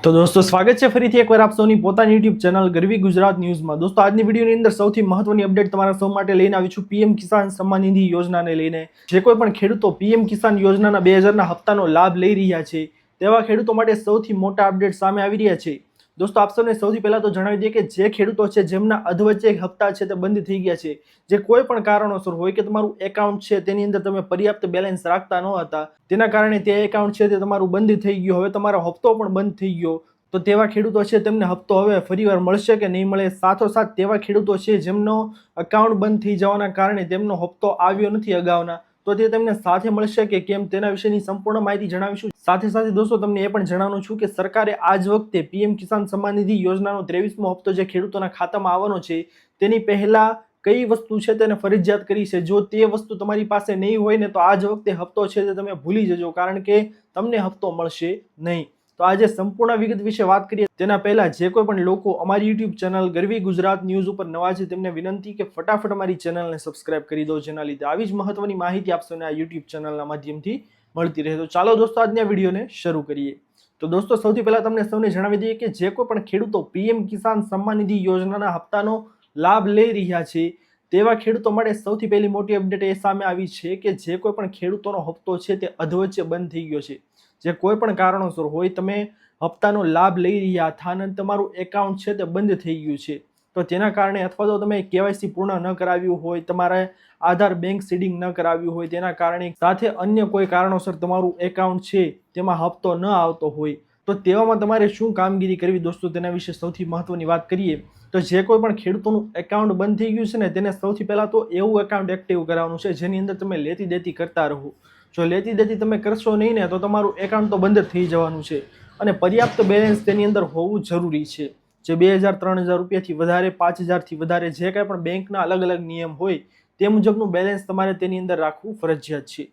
તો દોસ્તો સ્વાગત છે ફરીથી એકવાર આપ સૌની પોતાની યુટ્યુબ ચેનલ ગરવી ગુજરાત ન્યૂઝમાં। દોસ્તો આજની વિડીયોની અંદર સૌથી મહત્વની અપડેટ તમારા સૌ માટે લઈને આવી છું પીએમ કિસાન સન્માન નિધિ યોજનાને લઈને। જે કોઈ પણ ખેડૂતો પીએમ કિસાન યોજનાના 2000ના હપ્તાનો લાભ લઈ રહ્યા છે તેવા ખેડૂતો માટે સૌથી મોટા અપડેટ સામે આવી રહ્યા છે। દોસ્તો આપ સૌને સૌથી પહેલા તો જણાવી દઈએ કે જે ખેડૂતો છે જેમના અધવચ્ચે હપ્તા છે તે બંધ થઈ ગયા છે, જે કોઈ પણ કારણોસર હોય કે તમારું એકાઉન્ટ છે તેની અંદર તમે પર્યાપ્ત બેલેન્સ રાખતા ન હતા, તેના કારણે તે એકાઉન્ટ છે તે તમારું બંધ થઈ ગયું, હવે તમારો હપ્તો પણ બંધ થઈ ગયો, તો તેવા ખેડૂતો છે તેમને હપ્તો હવે ફરીવાર મળશે કે નહીં મળે। સાથોસાથ તેવા ખેડૂતો છે જેમનો એકાઉન્ટ બંધ થઈ જવાના કારણે તેમનો હપ્તો આવ્યો નથી અગાઉના, તો તે તેમને સાથે મળશે કે કેમ તેના વિશેની સંપૂર્ણ માહિતી જણાવીશું। સાથે સાથે દોસ્તો તમને એ પણ જણાવવાનું છું કે સરકારે આજ વખતે પીએમ કિસાન સન્માન નિધિ યોજનાનો 23મો હપ્તો જે ખેડૂતોના ખાતામાં આવવાનો છે તેની પહેલા કઈ વસ્તુ છે તેને ફરજિયાત કરી છે। જો તે વસ્તુ તમારી પાસે નહીં હોય ને તો આજ વખતે હપ્તો છે તે તમે ભૂલી જજો, કારણ કે તમને હપ્તો મળશે નહીં। તો આજે સંપૂર્ણ વિગત વિશે વાત કરીએ તેના પહેલા જે કોઈ પણ લોકો અમારી યુટ્યુબ ચેનલ ગરવી ગુજરાત ન્યૂઝ ઉપર નવા છે તેમને વિનંતી કે ફટાફટ અમારી ચેનલને સબસ્ક્રાઇબ કરી દો, જેના લીધે આવી જ મહત્વની માહિતી આપ સૌને આ યુટ્યુબ ચેનલના માધ્યમથી મળતી રહે। તો ચાલો દોસ્તો આજના વિડીયોને શરૂ કરીએ। તો દોસ્તો સૌથી પહેલા તમને સૌને જણાવી દઈએ કે જે કોઈ પણ ખેડૂતો પીએમ કિસાન સન્માન નિધિ યોજનાના હપ્તાનો લાભ લઈ રહ્યા છે તેવા ખેડૂતો માટે સૌથી પહેલી મોટી અપડેટ એ સામે આવી છે કે જે કોઈ પણ ખેડૂતોનો હપ્તો છે તે અધવચ્ચે બંધ થઈ ગયો છે, જે કોઈ પણ કારણોસર હોય તમે હપ્તાનો લાભ લઈ રહ્યા હતા અને તમારું એકાઉન્ટ છે તે બંધ થઈ ગયું છે, તો તેના કારણે અથવા તો તમે કેવાયસી પૂર્ણ ન કરાવ્યું હોય, તમારે આધાર બેંક સીડિંગ ન કરાવ્યું હોય, તેના કારણે સાથે અન્ય કોઈ કારણોસર તમારું એકાઉન્ટ છે તેમાં હપ્તો ન આવતો હોય, તો તેવામાં તમારે શું કામગીરી કરવી દોસ્તો તેના વિશે સૌથી મહત્વની વાત કરીએ તો જે કોઈ પણ ખેડૂતોનું એકાઉન્ટ બંધ થઈ ગયું છે ને તેને સૌથી પહેલા તો એવું એકાઉન્ટ એક્ટિવ કરાવવાનું છે જેની અંદર તમે લેતી દેતી કરતા રહો। જો લેતી દેતી તમે કરશો નહીં ને તો તમારું એકાઉન્ટ તો બંધ થઈ જવાનું છે અને પર્યાપ્ત બેલેન્સ તેની અંદર હોવું જરૂરી છે। જે 2000-3000 રૂપિયાથી વધારે, 5000થી વધારે જે કાંઈ પણ બેંકના અલગ અલગ નિયમ હોય તે મુજબનું બેલેન્સ તમારે તેની અંદર રાખવું ફરજિયાત છે।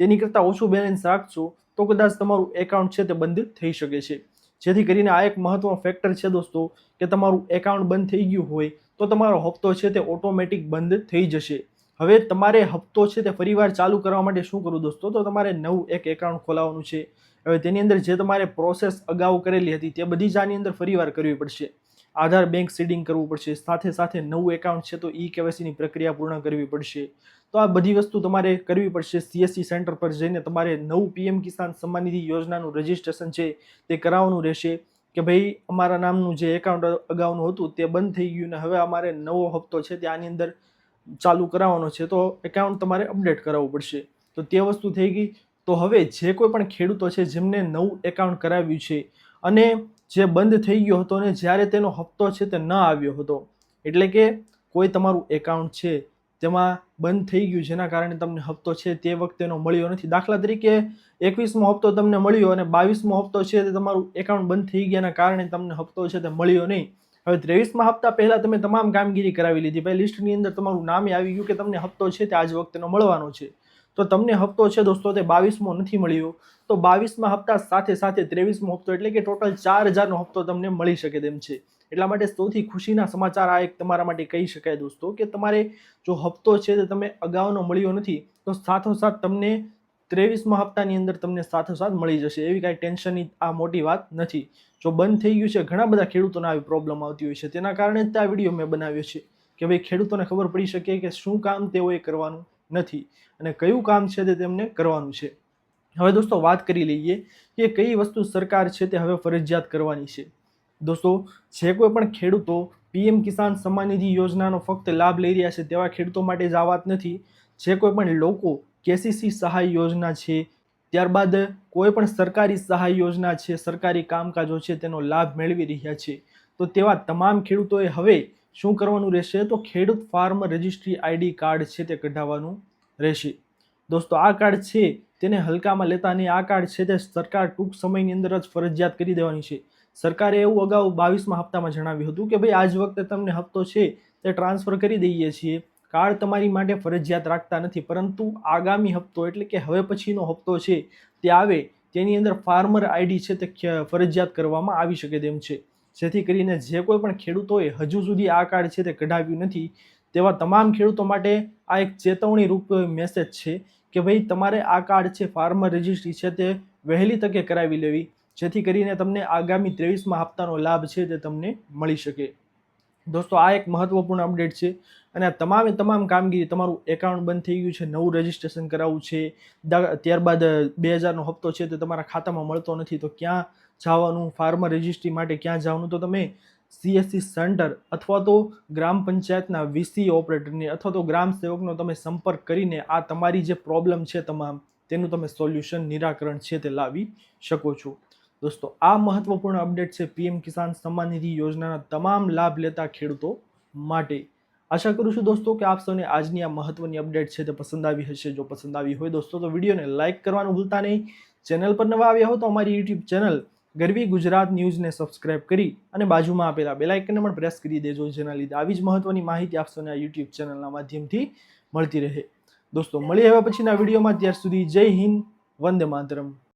તેની કરતાં ઓછું બેલેન્સ રાખશો તો કદાચ તમારું એકાઉન્ટ છે તે બંધ થઈ શકે છે, જેથી કરીને આ એક મહત્વનો ફેક્ટર છે દોસ્તો કે તમારું એકાઉન્ટ બંધ થઈ ગયું હોય તો તમારો હપ્તો છે તે ઓટોમેટિક બંધ થઈ જશે। હવે તમારે હપ્તો છે તે ફરીવાર ચાલુ કરવા માટે શું કરવું દોસ્તો, તો તમારે નવું એક એકાઉન્ટ ખોલાવવાનું છે। હવે તેની અંદર જે તમારે પ્રોસેસ અગાઉ કરેલી હતી તે બધી જ આની અંદર ફરીવાર કરવી પડશે, આધાર બેંક સીડિંગ કરવું પડશે, સાથે સાથે નવું એકાઉન્ટ છે તો કેવાયસીની પ્રક્રિયા પૂર્ણ કરવી પડશે। તો આ બધી વસ્તુ તમારે કરવી પડશે। સીએસસી સેન્ટર પર જઈને તમારે નવું પીએમ કિસાન સન્માન નિધિ યોજનાનું રજિસ્ટ્રેશન છે તે કરાવવાનું રહેશે કે ભાઈ અમારા નામનું જે એકાઉન્ટ અગાઉનું હતું તે બંધ થઈ ગયું ને હવે અમારે નવો હપ્તો છે તે આની અંદર ચાલુ કરાવવાનો છે, તો એકાઉન્ટ તમારે અપડેટ કરાવવું પડશે। તો તે વસ્તુ થઈ ગઈ। તો હવે જે કોઈ પણ ખેડૂતો છે જેમને નવું એકાઉન્ટ કરાવ્યું છે અને જે બંધ થઈ ગયો હતો અને જ્યારે તેનો હપ્તો છે તે ન આવ્યો હતો, એટલે કે કોઈ તમારું એકાઉન્ટ છે તેમાં બંધ થઈ ગયું જેના કારણે તમને હપ્તો છે તે વખતેનો મળ્યો નથી, દાખલા તરીકે 21મો હપ્તો તમને મળ્યો અને 22મો હપ્તો છે તે તમારું એકાઉન્ટ બંધ થઈ ગયાના કારણે તમને હપ્તો છે તે મળ્યો નહીં। હવે 23મા હપ્તા પહેલા તમે તમામ કામગીરી કરાવી લીધી, ભાઈ લિસ્ટની અંદર તમારું નામે આવી ગયું કે તમને હપ્તો છે તે આજ વખતેનો મળવાનો છે, તો તમને હપ્તો છે દોસ્તો તે 22મો નથી મળ્યો, તો 22મા હપ્તા સાથે સાથે 23મો હપ્તો એટલે કે ટોટલ 4000નો હપ્તો તમને મળી શકે તેમ છે। એટલા માટે સૌથી ખુશીના સમાચાર આ એક તમારા માટે કહી શકાય દોસ્તો કે તમારે જો હપ્તો છે તે તમે અગાઉનો મળ્યો નથી તો સાથોસાથ તમને 23મા હપ્તાની અંદર તમને સાથોસાથ મળી જશે, એવી કાંઈ ટેન્શનની આ મોટી વાત નથી। જો બંધ થઈ ગયું છે, ઘણા બધા ખેડૂતોને આવી પ્રોબ્લેમ આવતી હોય છે, તેના કારણે જ આ વિડીયો મેં બનાવ્યો છે કે ભાઈ ખેડૂતોને ખબર પડી શકે કે શું કામ તેઓએ કરવાનું નથી અને કયું કામ છે તે તેમને કરવાનું છે। હવે દોસ્તો વાત કરી લઈએ કે કઈ વસ્તુ સરકાર છે તે હવે ફરજિયાત કરવાની છે। દોસ્તો જે કોઈ પણ ખેડૂતો પીએમ કિસાન સન્માન નિધિ યોજનાનો ફક્ત લાભ લઈ રહ્યા છે તેવા ખેડૂતો માટે જ આ વાત નથી। જે કોઈ પણ લોકો કેસીસી સહાય યોજના છે, ત્યારબાદ કોઈ પણ સરકારી સહાય યોજના છે, સરકારી કામકાજો છે તેનો લાભ મેળવી રહ્યા છે, તો તેવા તમામ ખેડૂતોએ હવે શું કરવાનું રહેશે, તો ખેડૂત ફાર્મ રજિસ્ટ્રી આઈડી કાર્ડ છે તે કઢાવવાનું રહેશે। દોસ્તો આ કાર્ડ છે તેને હલકામાં લેતા નહીં, આ કાર્ડ છે તે સરકાર ટૂંક સમયની અંદર જ ફરજિયાત કરી દેવાની છે। સરકારે એવું અગાઉ 22મા હપ્તામાં જણાવ્યું હતું કે ભાઈ આજ વખતે તમને હપ્તો છે તે ટ્રાન્સફર કરી દઈએ છીએ, કાર્ડ તમારી માટે ફરજિયાત રાખતા નથી, પરંતુ આગામી હપ્તો એટલે કે હવે પછીનો હપ્તો છે તે આવે તેની અંદર ફાર્મર આઈડી છે તે ફરજિયાત કરવામાં આવી શકે તેમ છે, જેથી કરીને જે કોઈ પણ ખેડૂતોએ હજુ સુધી આ કાર્ડ છે તે કઢાવ્યું નથી તેવા તમામ ખેડૂતો માટે આ એક ચેતવણી રૂપ મેસેજ છે કે ભાઈ તમારે આ કાર્ડ છે ફાર્મર રજિસ્ટ્રી છે તે વહેલી તકે કરાવી લેવી, જેથી કરીને તમને આગામી 23મા હપ્તાનો લાભ છે તે તમને મળી શકે. દોસ્તો આ એક મહત્વપૂર્ણ અપડેટ છે અને આ તમામ કામગીરી, તમારું એકાઉન્ટ બંધ થઈ ગયું છે, નવું રજિસ્ટ્રેશન કરાવવું છે, ત્યારબાદ 2000નો હપ્તો છે તે તમારા ખાતામાં મળતો નથી તો ક્યાં જવાનું, ફાર્મર રજિસ્ટ્રી માટે ક્યાં જવાનું, તો તમે CSC સેન્ટર અથવા તો ગ્રામ પંચાયતના VC ઓપરેટરને અથવા તો ગ્રામ સેવકનો તમે સંપર્ક કરીને આ તમારી જે પ્રોબ્લેમ છે તમામ તેનું તમે સોલ્યુશન, નિરાકરણ છે તે લાવી શકો છો. દોસ્તો આ મહત્વપૂર્ણ અપડેટ છે PM કિસાન સન્માન નિધિ યોજનાના તમામ લાભ લેતા ખેડૂતો માટે. આશા કરું છું દોસ્તો કે આપ સૌને આજની આ મહત્વની અપડેટ છે તે પસંદ આવી હશે. જો પસંદ આવી હોય દોસ્તો તો વિડીયોને લાઇક કરવાનું ભૂલતા નહીં. ચેનલ પર નવા આવ્યા હો તો અમારી YouTube ચેનલ ગરવી ગુજરાત ન્યૂઝને સબસ્ક્રાઇબ કરી અને બાજુમાં આપેલા બેલ આઇકનને પણ પ્રેસ કરી દેજો, જેના લીધે આવી જ મહત્વની માહિતી આપ સૌને આ YouTube ચેનલના માધ્યમથી મળતી રહે. દોસ્તો મળી આવ્યા પછીના વિડીયોમાં, ત્યાર સુધી જય હિન્દ, વંદે માતરમ.